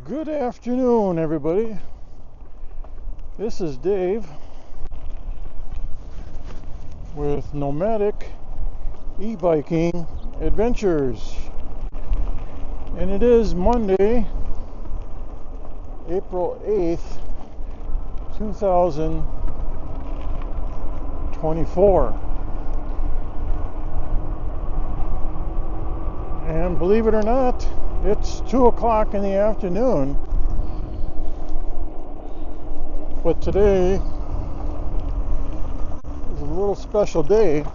Good afternoon, everybody. This is Dave with Nomadic E-Biking Adventures. And it is Monday, April 8th, 2024. And believe it or not, it's 2 o'clock in the afternoon. But today is a little special day.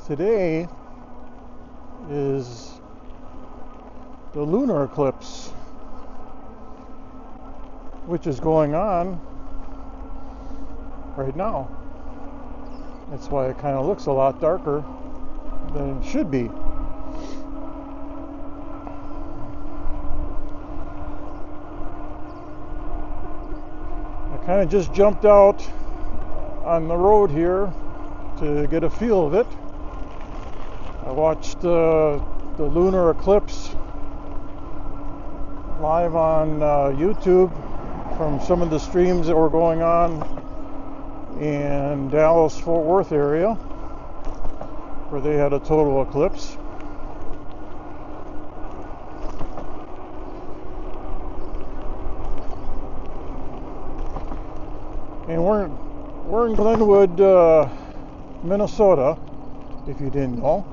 Today is the lunar eclipse, which is going on right now. That's why it kind of looks a lot darker than it should be. I kind of just jumped out on the road here to get a feel of it. I watched the lunar eclipse live on YouTube from some of the streams that were going on in Dallas-Fort Worth area, where they had a total eclipse. And we're in Glenwood, Minnesota, if you didn't know.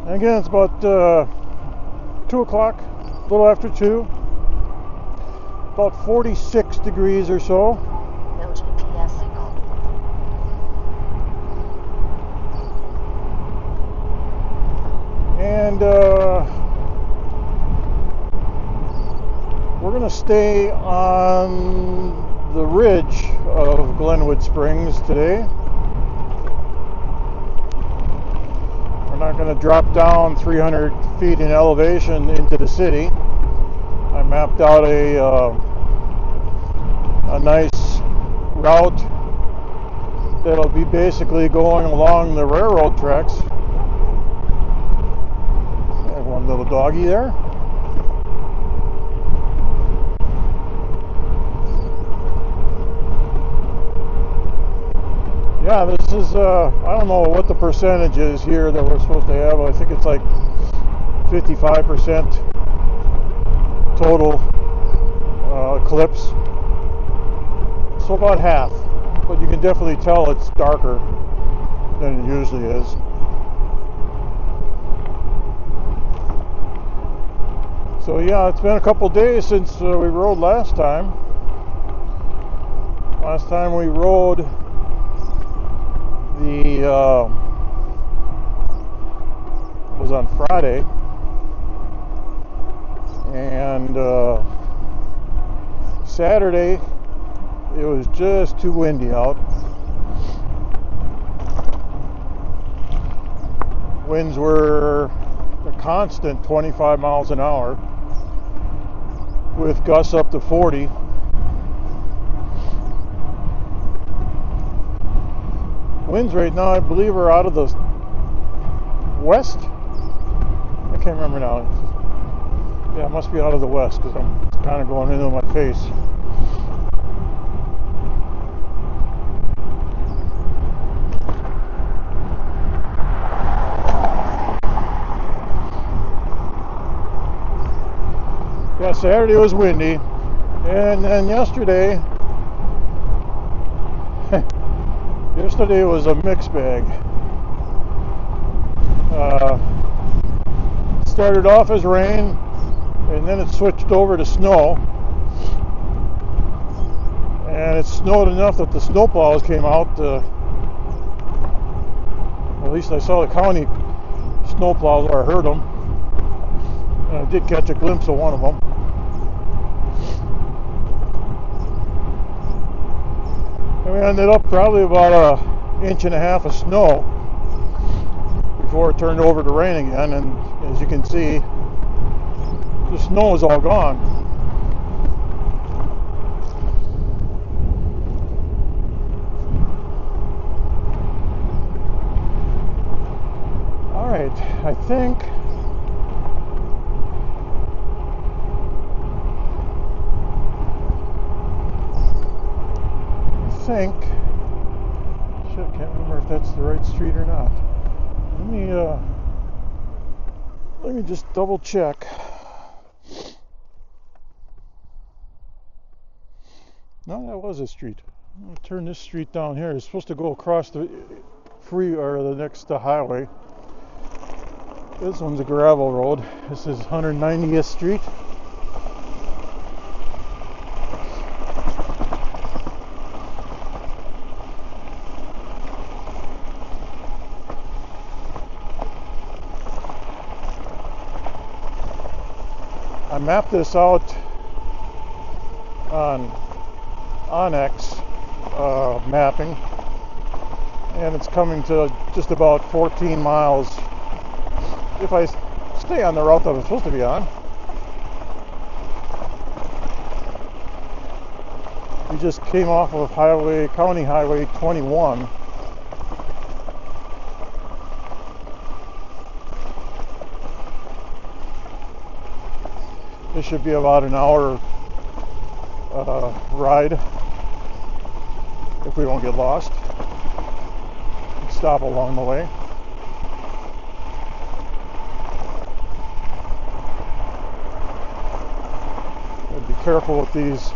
And again, it's about 2 o'clock, a little after 2. About 46 degrees or so. No GPS signal. And we're going to stay on the ridge of Glenwood Springs today. We're not going to drop down 300 feet in elevation into the city. I mapped out a nice route that'll be basically going along the railroad tracks. I have one little doggy there. Yeah, this is, I don't know what the percentage is here that we're supposed to have. I think it's like 55% total eclipse. So about half. But you can definitely tell it's darker than it usually is. So yeah, it's been a couple days since we rode last time. Last time we rode was on Friday, and Saturday it was just too windy out. Winds were a constant 25 miles an hour with gusts up to 40. Winds right now, I believe, are out of the west. I can't remember now. Yeah, it must be out of the west because I'm kind of going into my face. Yeah, Saturday was windy, and then yesterday was a mixed bag. It started off as rain, and then it switched over to snow. And it snowed enough that the snowplows came out. At least I saw the county snowplows, or I heard them. And I did catch a glimpse of one of them. And we ended up probably about an inch and a half of snow before it turned over to rain again. And as you can see, the snow is all gone. Alright, I think shit, can't remember if that's the right street or not. Let me just double check. No, that was a street. I'm gonna turn this street down here. It's supposed to go across the the next highway. This one's a gravel road. This is 190th Street. I mapped this out on Onyx mapping, and it's coming to just about 14 miles if I stay on the route that I'm supposed to be on. We just came off of County Highway 21. This should be about an hour ride if we don't get lost. Stop along the way. Be careful with these.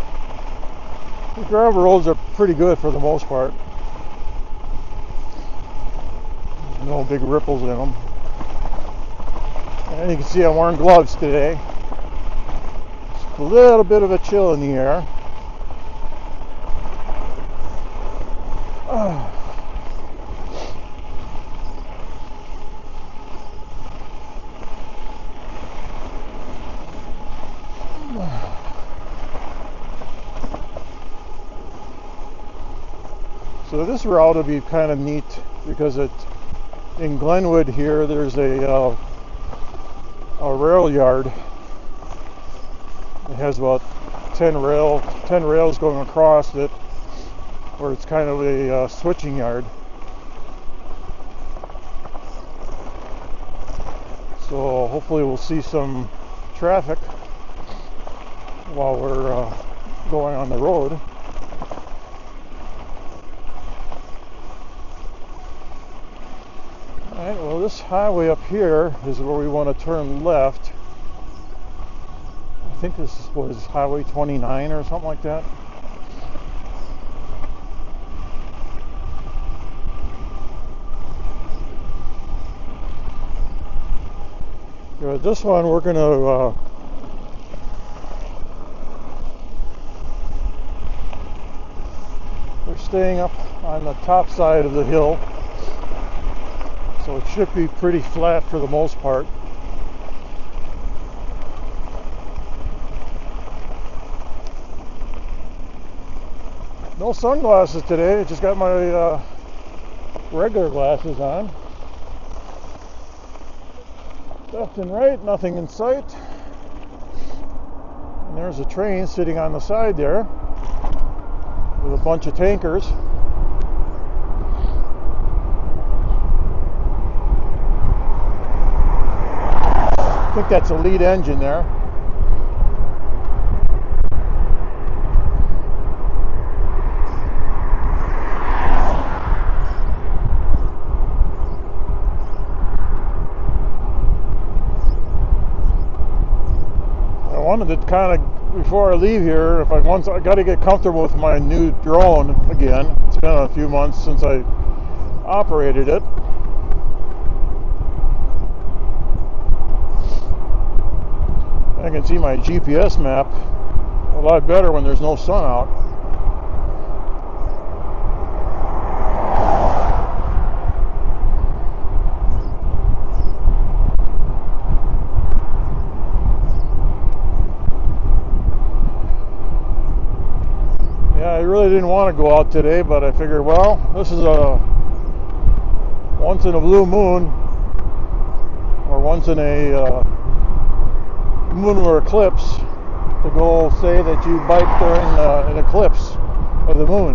The gravel roads are pretty good for the most part. There's no big ripples in them. And you can see I'm wearing gloves today. A little bit of a chill in the air. So this route will be kind of neat because in Glenwood here there's a rail yard. It has about 10 rails going across it, where it's kind of a switching yard. So hopefully we'll see some traffic while we're going on the road. Alright, well this highway up here is where we want to turn left. I think this was Highway 29 or something like that. This one we're going to we're staying up on the top side of the hill, so it should be pretty flat for the most part. No sunglasses today, I just got my regular glasses on. Left and right, nothing in sight. And there's a train sitting on the side there with a bunch of tankers. I think that's a lead engine there. I wanted to kind of, before I leave here, I got to get comfortable with my new drone again. It's been a few months since I operated it. I can see my GPS map a lot better when there's no sun out. I really didn't want to go out today, but I figured, well, this is a once in a blue moon, or once in a lunar eclipse, to go say that you bike during an eclipse of the moon.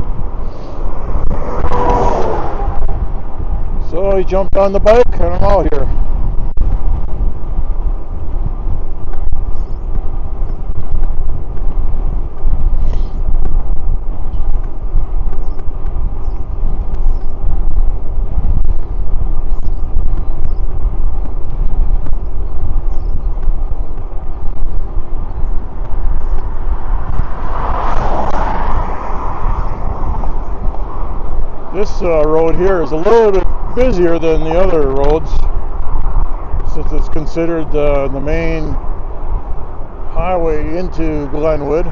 So I jumped on the bike and I'm out here. this road here is a little bit busier than the other roads, since it's considered the main highway into Glenwood, or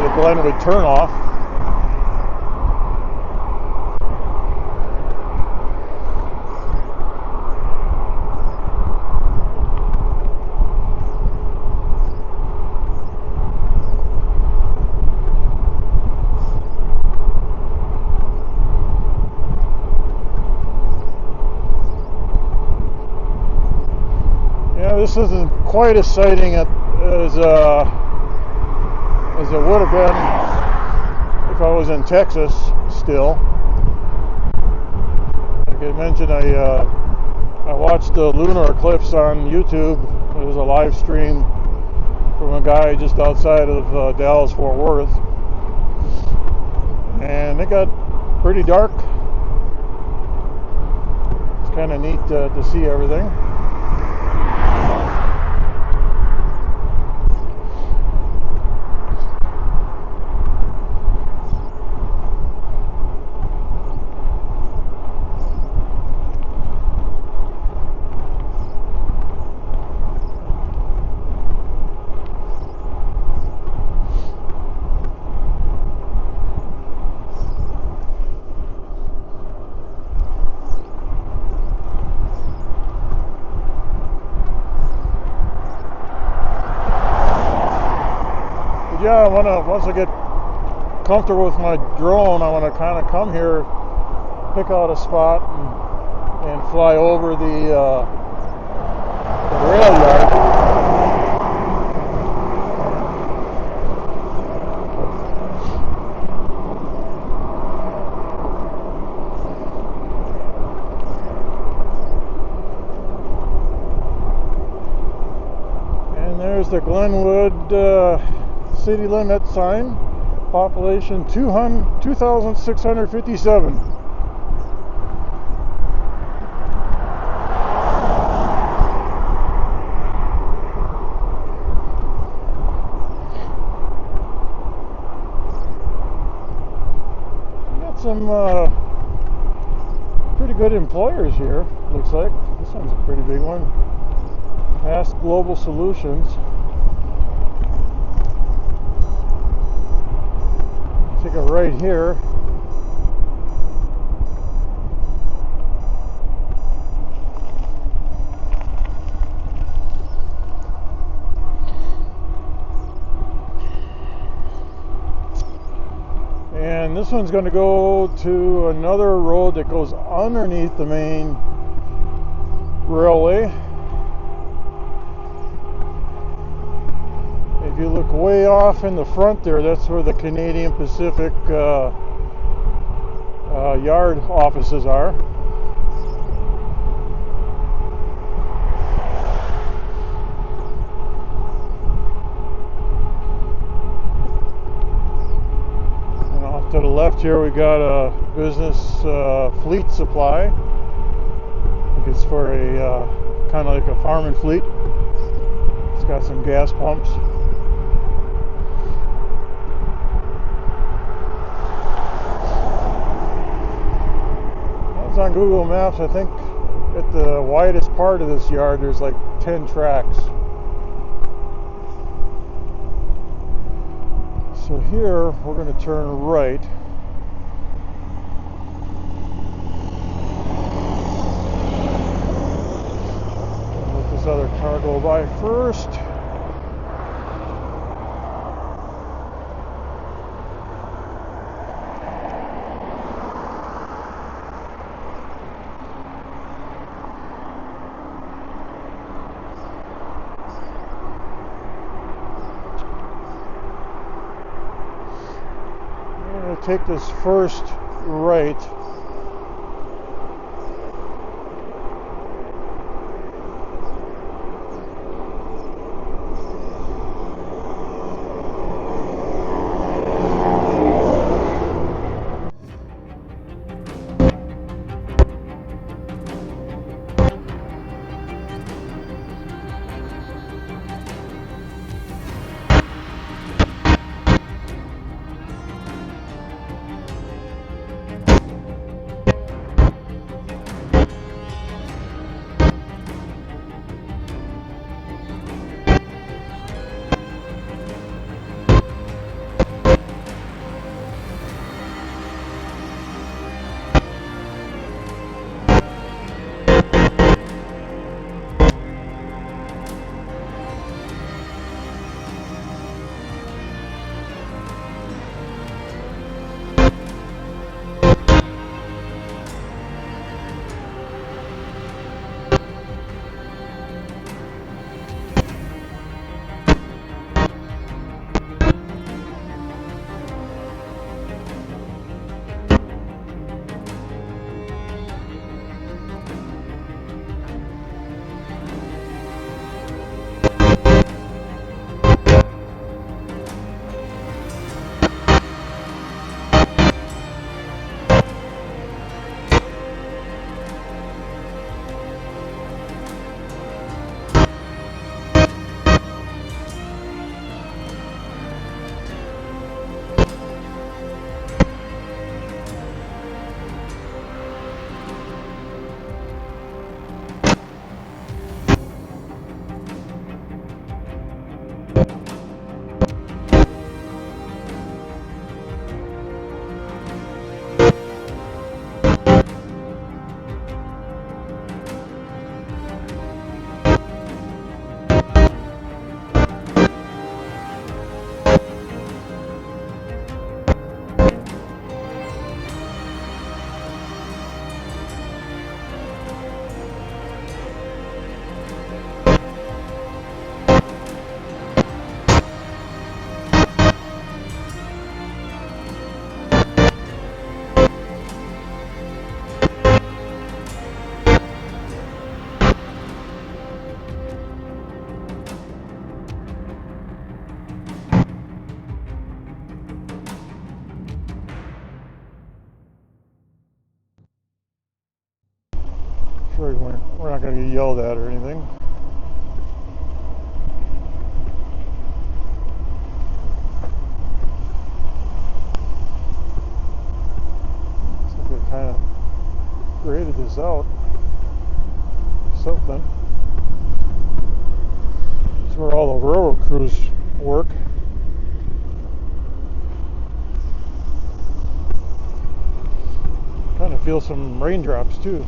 the Glenwood turnoff. This isn't quite as sighting as it would have been if I was in Texas still. Like I mentioned, I watched the lunar eclipse on YouTube. It was a live stream from a guy just outside of Dallas, Fort Worth, and it got pretty dark. It's kind of neat to see everything. Yeah, once I get comfortable with my drone, I want to kind of come here, pick out a spot, and fly over the rail yard. And there's the Glenwood city limit sign, population 2,657. Got some pretty good employers here, looks like. This one's a pretty big one. Ask Global Solutions. Take a right here. And this one's going to go to another road that goes underneath the main railway. If you look way off in the front there, that's where the Canadian Pacific yard offices are. And off to the left here we got a business fleet supply. I think it's for a kind of like a farming fleet. It's got some gas pumps. On Google Maps, I think at the widest part of this yard there's like 10 tracks. So here we're going to turn right. Let this other car go by first. Take this first right. Sure, we're not going to get yelled at or anything. Looks like they kind of graded this out. Something. This is where all the railroad crews work. Kind of feel some raindrops too.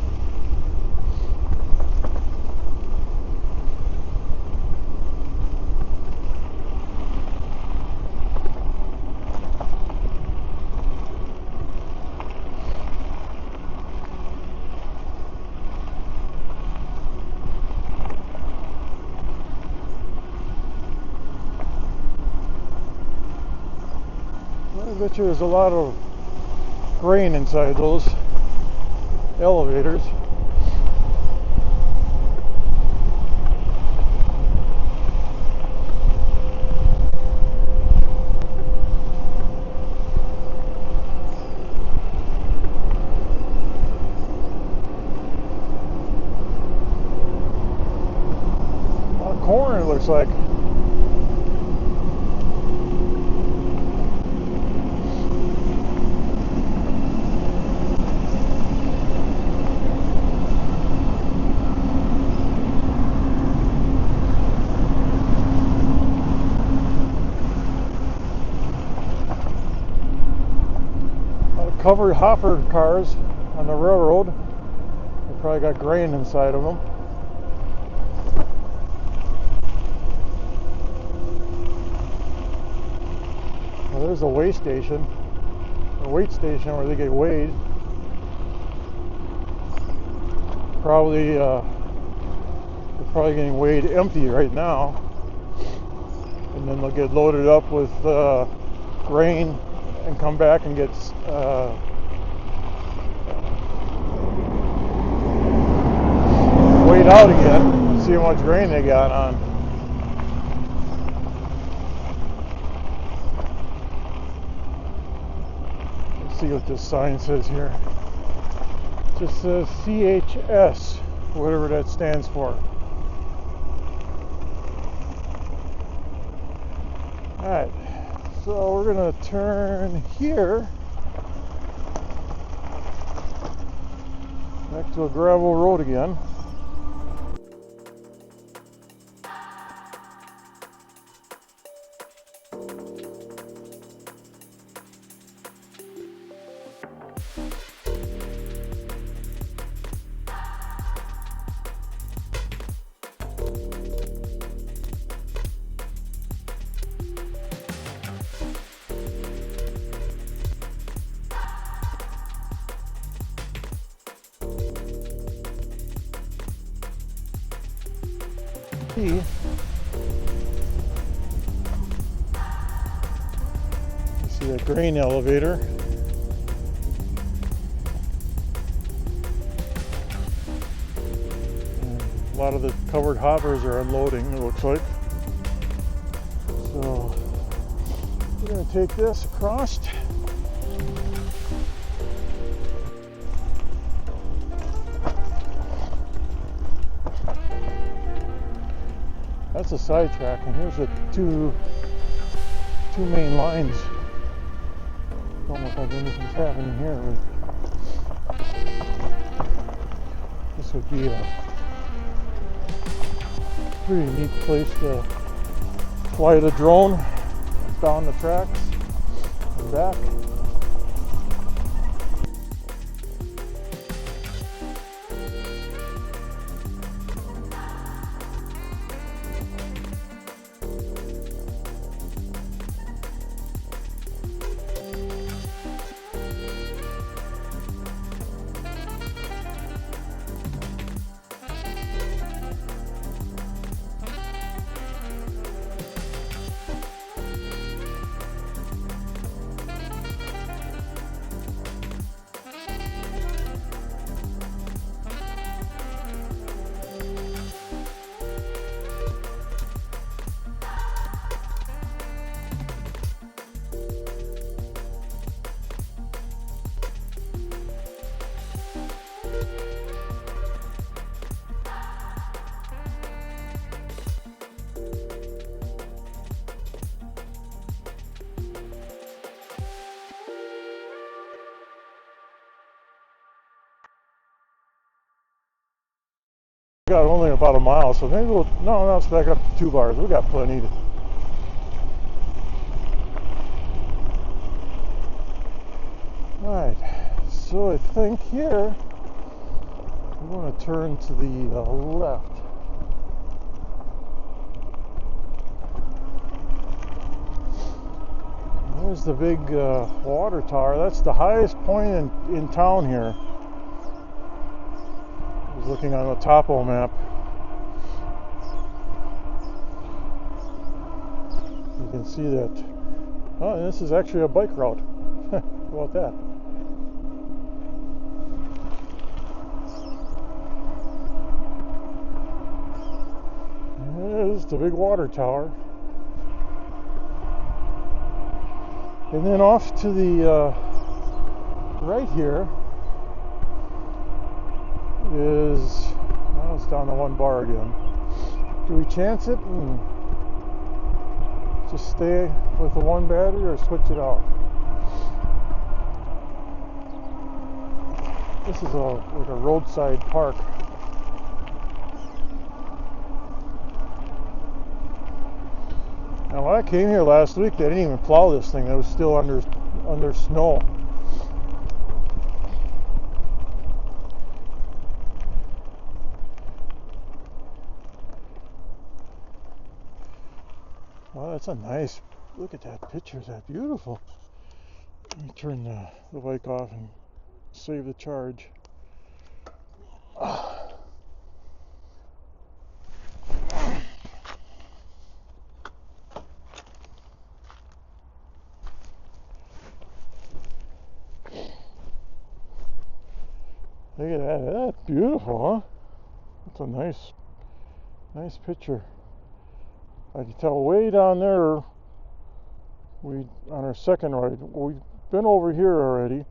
I bet you there's a lot of grain inside those elevators. A lot of corn, it looks like. Covered hopper cars on the railroad. They probably got grain inside of them. Well, there's a weigh station, a weight station where they get weighed. They're probably getting weighed empty right now, and then they'll get loaded up with grain and come back and get weighed out again. See how much grain they got on. Let's see what this sign says here. It just says CHS, whatever that stands for. Alright, so we're going to turn here back to a gravel road again. You see a grain elevator. And a lot of the covered hoppers are unloading, it looks like. So we're going to take this across. That's a sidetrack, and here's the two main lines. Don't look like anything's happening here, but this would be a pretty neat place to fly the drone down the tracks and back. got only about a mile, so maybe we'll, no, let's back up to 2 bars. We got plenty to. Alright, so I think here we want to turn to the left. There's the big water tower. That's the highest point in town here. I was looking on the topo map. You can see that. Oh, this is actually a bike route. How about that? There's the big water tower. And then off to the right here is, now it's down to 1 bar again. Do we chance it and just stay with the 1 battery or switch it out? This is like a roadside park. Now, when I came here last week, they didn't even plow this thing. It was still under snow. Wow, that's a nice, look at that picture. Is that beautiful? Let me turn the bike off and save the charge. Look at that. That's beautiful, huh? That's a nice picture. I can tell way down there, on our second ride, we've been over here already,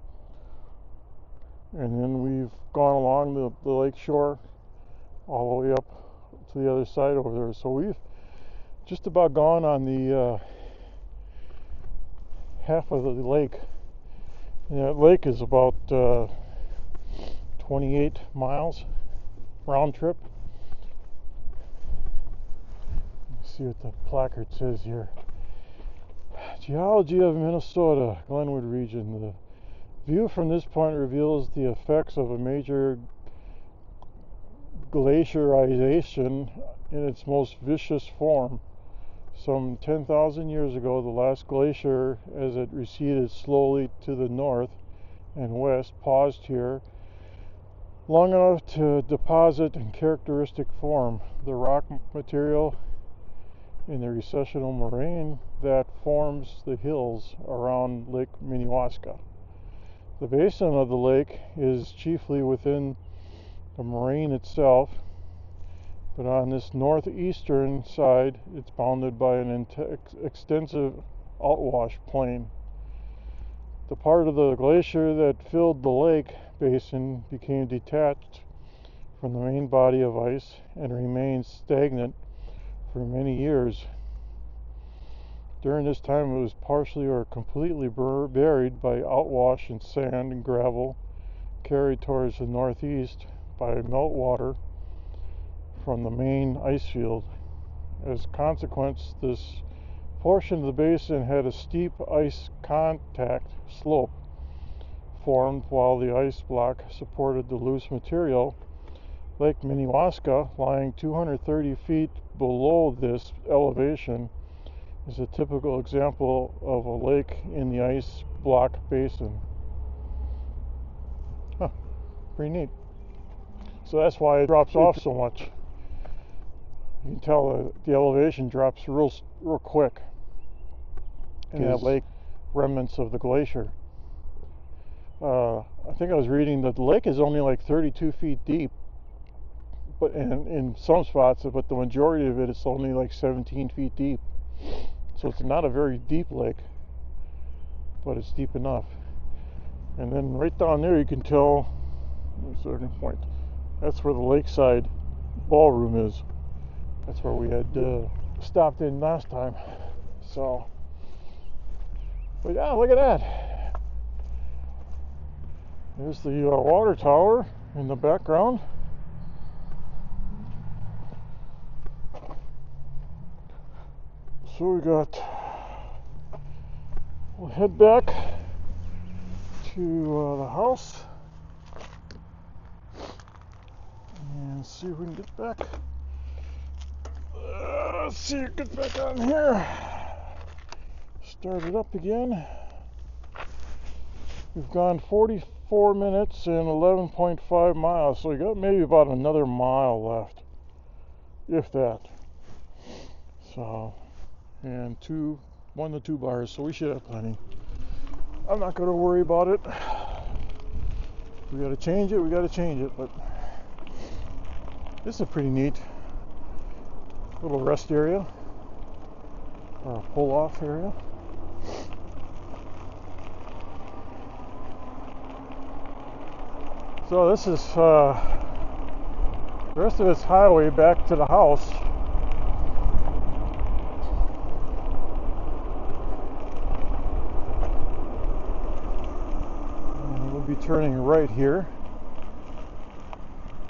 and then we've gone along the lake shore all the way up to the other side over there. So we've just about gone on the half of the lake. And that lake is about 28 miles round trip. Let's see what the placard says here. Geology of Minnesota, Glenwood region. The view from this point reveals the effects of a major glaciarization in its most vicious form. Some 10,000 years ago, the last glacier, as it receded slowly to the north and west, paused here long enough to deposit in characteristic form the rock material in the recessional moraine that forms the hills around Lake Minnewaska. The basin of the lake is chiefly within the moraine itself, but on this northeastern side it's bounded by an extensive outwash plain. The part of the glacier that filled the lake basin became detached from the main body of ice and remained stagnant for many years. During this time it was partially or completely buried by outwash and sand and gravel carried towards the northeast by meltwater from the main ice field. As a consequence, this portion of the basin had a steep ice contact slope formed while the ice block supported the loose material. Lake Minnewaska, lying 230 feet below this elevation, is a typical example of a lake in the ice block basin. Huh, pretty neat. So that's why it drops off so much. You can tell the elevation drops real quick in that lake, remnants of the glacier. I think I was reading that the lake is only like 32 feet deep, but in some spots, but the majority of it is only like 17 feet deep. So it's not a very deep lake, but it's deep enough. And then right down there you can tell, a certain point, that's where the lakeside ballroom is. That's where we had stopped in last time. So, but yeah, look at that. There's the water tower in the background. we'll head back to the house and see if we can get back. Let's see, get back on here. Start it up again. We've gone 44 minutes and 11.5 miles, so we got maybe about another mile left, if that. So, and 1 to 2 bars, so we should have plenty. I'm not going to worry about it. If we got to change it, we got to change it, but this is a pretty neat little rest area, or a pull-off area. So this is the rest of its highway back to the house. And we'll be turning right here.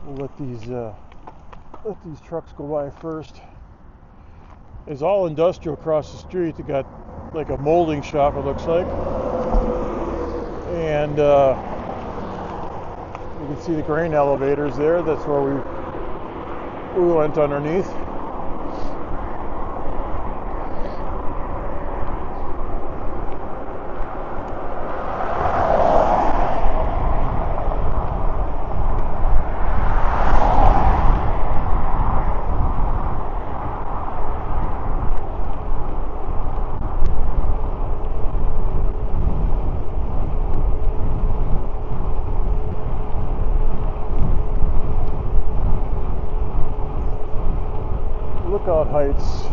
We'll let these trucks go by first. It's all industrial across the street. They got like a molding shop, it looks like, and you can see the grain elevators there. That's where we went underneath. Lookout Heights,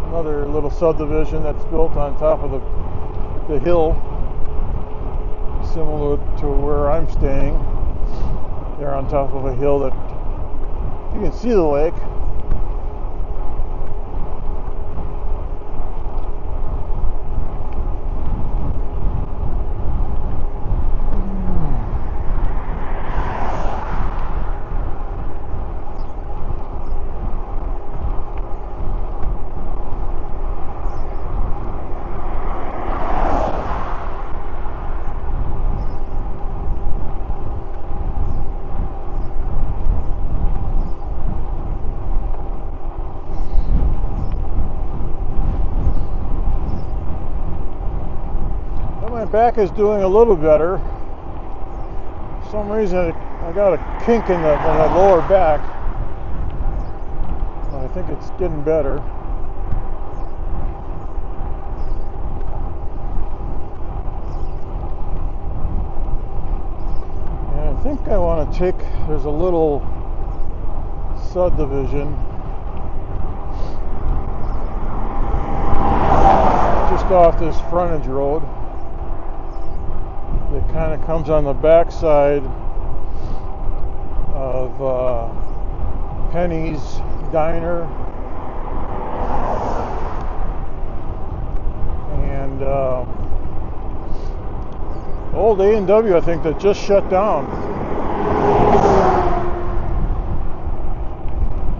another little subdivision that's built on top of the hill, similar to where I'm staying. They're on top of a hill that you can see the lake. Back is doing a little better. For some reason I got a kink in the lower back, but I think it's getting better. And I think I want to take, there's a little subdivision just off this frontage road. It kind of comes on the backside of Penny's Diner and old A&W, I think, that just shut down.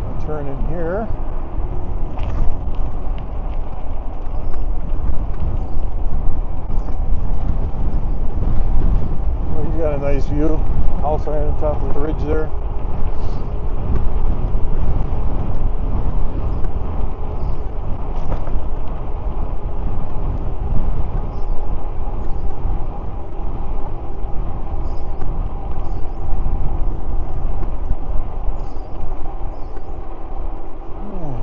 I'll turn in here. Got a nice view. House right on top of the ridge there.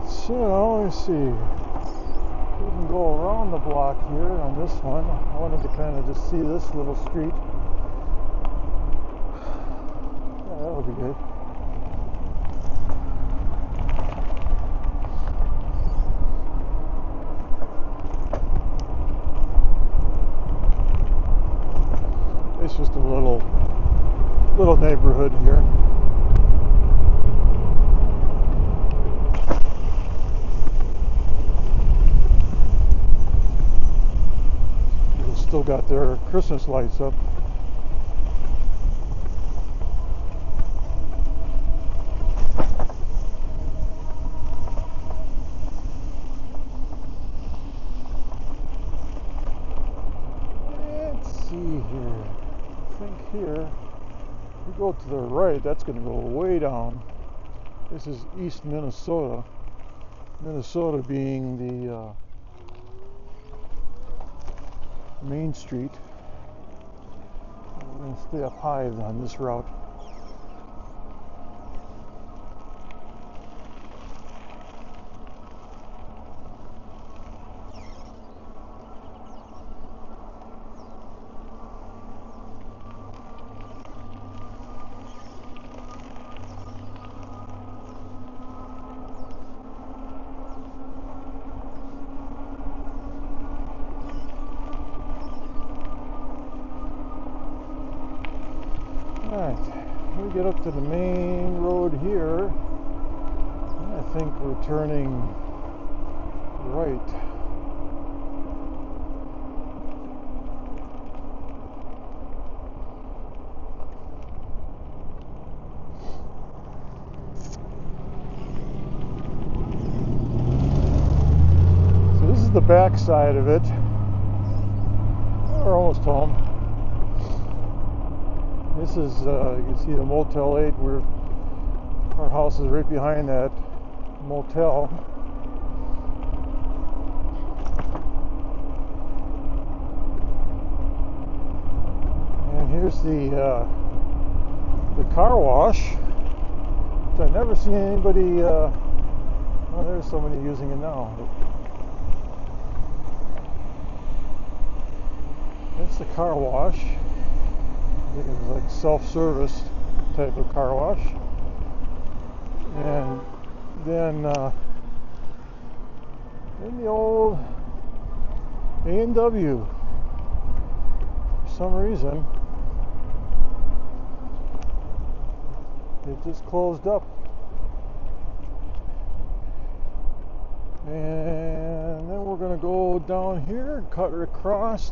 So let me see. We can go around the block here on this one. I wanted to kind of just see this little street. That'll be good. It's just a little neighborhood here. People still got their Christmas lights up. go to the right, that's going to go way down. This is East Minnesota. Minnesota being the Main Street. We're going to stay up high on this route. Alright, we get up to the main road here, and I think we're turning right. So this is the back side of it. We're almost home. This is, you can see the Motel 8, where our house is right behind that motel. And here's the car wash, which I've never seen anybody, well, there's somebody using it now. That's the car wash. I think it's like self-service type of car wash. And then in the old A&W, for some reason, it just closed up. And then we're going to go down here and cut it across.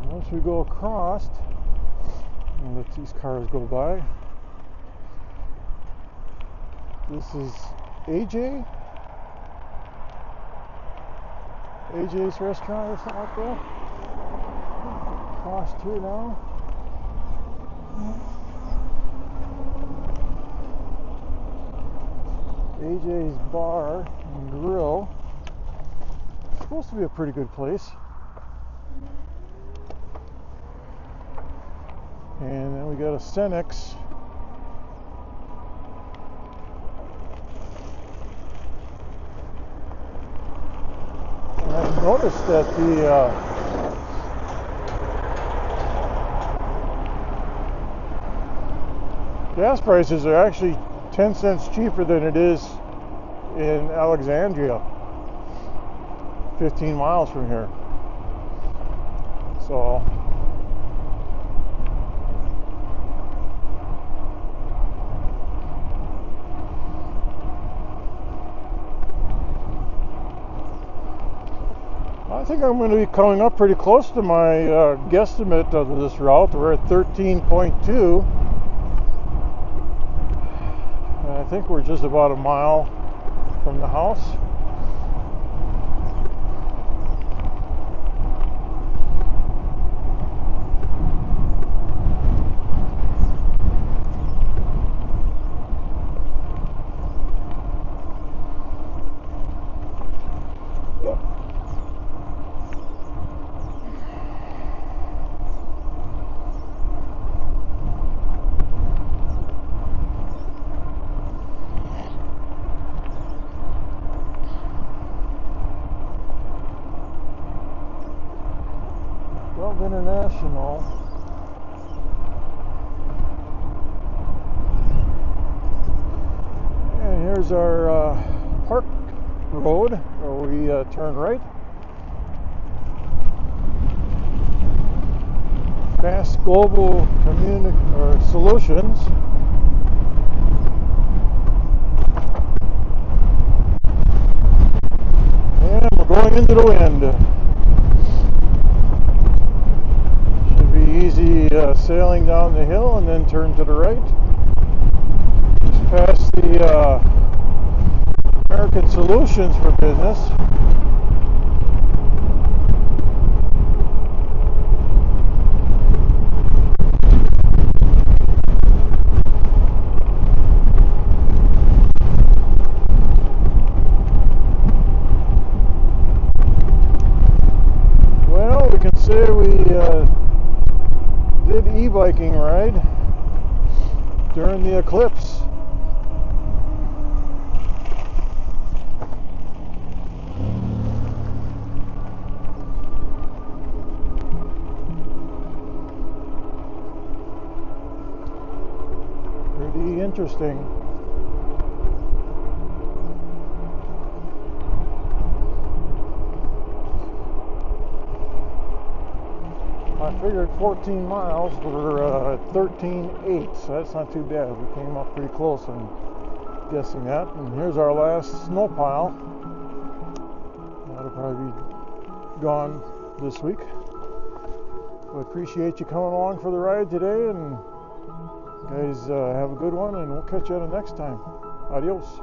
Once we go across, and let these cars go by. This is AJ's restaurant or something like that. Across here now. AJ's Bar and Grill. It's supposed to be a pretty good place. And then we got a Cenex. And I noticed that the gas prices are actually 10 cents cheaper than it is in Alexandria, 15 miles from here. So I think I'm going to be coming up pretty close to my guesstimate of this route. We're at 13.2. And I think we're just about a mile from the house. International. And here's our park road where we turn right. Fast Global Solutions. And we're going into the wind. Easy sailing down the hill and then turn to the right. Just past the American Solutions for Business. e-biking ride during the eclipse. Pretty interesting. I figured 14 miles were 13.8, so that's not too bad. We came up pretty close, I'm guessing that. And here's our last snow pile. That'll probably be gone this week. So I appreciate you coming along for the ride today, and guys, have a good one, and we'll catch you on the next time. Adios.